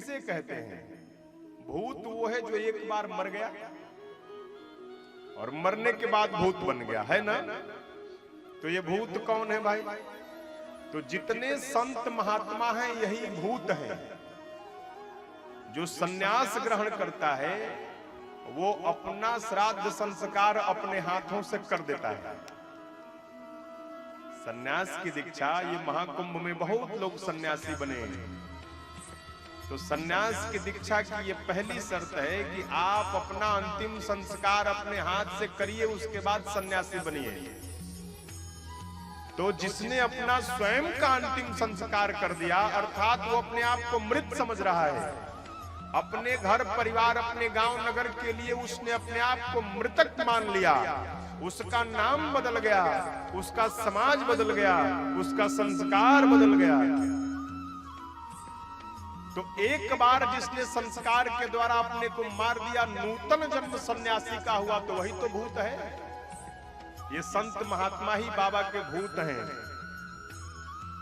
किसे कहते हैं? भूत वो है जो एक बार मर गया और मरने के बाद भूत बन गया, है ना? तो ये भूत कौन है भाई? तो जितने संत महात्मा हैं यही भूत हैं। जो सन्यास ग्रहण करता है वो अपना श्राद्ध संस्कार अपने हाथों से कर देता है। सन्यास की दीक्षा, ये महाकुंभ में बहुत लोग सन्यासी बने हैं। तो सन्यास की दीक्षा की ये पहली शर्त है कि आप अपना अंतिम संस्कार अपने हाथ से करिए, उसके बाद सन्यासी बनिए। तो जिसने अपना स्वयं का अंतिम संस्कार कर दिया, अर्थात वो अपने आप को मृत समझ रहा है, अपने घर परिवार अपने गांव नगर के लिए उसने अपने आप को मृतक मान लिया, उसका नाम बदल गया, उसका समाज बदल गया, उसका संस्कार बदल गया। तो एक बार जिसने संस्कार के द्वारा अपने को मार दिया, नूतन जन्म सन्यासी का हुआ, तो वही तो भूत है। ये संत महात्मा ही बाबा के भूत हैं।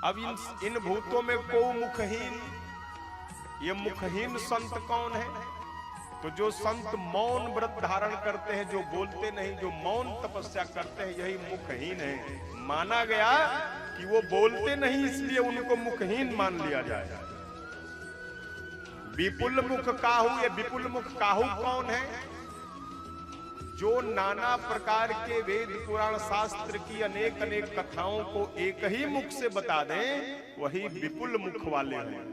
अब इन भूतों में को मुखहीन, ये मुखहीन संत कौन है? तो जो संत मौन व्रत धारण करते हैं, जो बोलते नहीं, जो मौन तपस्या करते हैं, यही मुखहीन है। माना गया कि वो बोलते नहीं इसलिए उनको मुखहीन मान लिया जाए। विपुल मुख काहू, ये विपुल मुख काहू कौन है? जो नाना प्रकार के वेद पुराण शास्त्र की अनेक अनेक कथाओं को एक ही मुख से बता दें, वही विपुल मुख वाले हैं।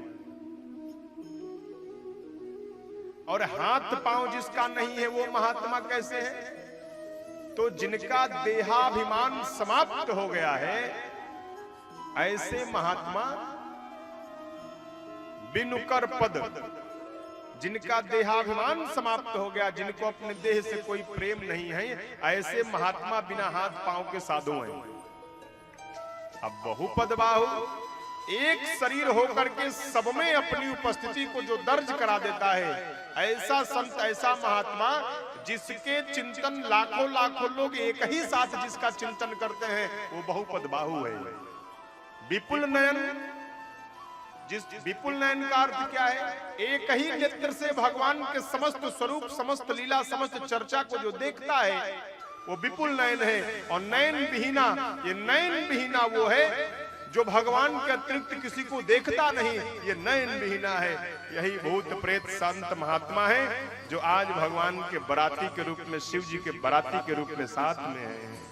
और हाथ पांव जिसका नहीं है वो महात्मा कैसे है? तो जिनका देहाभिमान समाप्त हो गया है, ऐसे महात्मा बिनुकर पद, जिनका देहाभिमान समाप्त हो गया, जिनको अपने देह से कोई प्रेम नहीं है, ऐसे महात्मा बिना हाथ पांव के साधु हैं। अब बहुपद बाहु, एक शरीर होकर के सब में अपनी उपस्थिति को जो दर्ज करा देता है, ऐसा संत, ऐसा महात्मा जिसके चिंतन लाखों लाखों लोग एक ही साथ जिसका चिंतन करते हैं, वो बहुपद बाहु है। विपुल नयन, जिस विपुल नयन का अर्थ क्या है? एक ही नेत्र से भगवान के समस्त स्वरूप, समस्त लीला, समस्त चर्चा को जो देखता है वो विपुल नयन है। और नयन विहीना, ये नयन विहीना वो है जो भगवान के अतिरिक्त किसी को देखता नहीं, ये नयन विहीना है। यही भूत प्रेत संत महात्मा है जो आज भगवान के बराती के रूप में, शिव जी के बराती के रूप में साथ में है।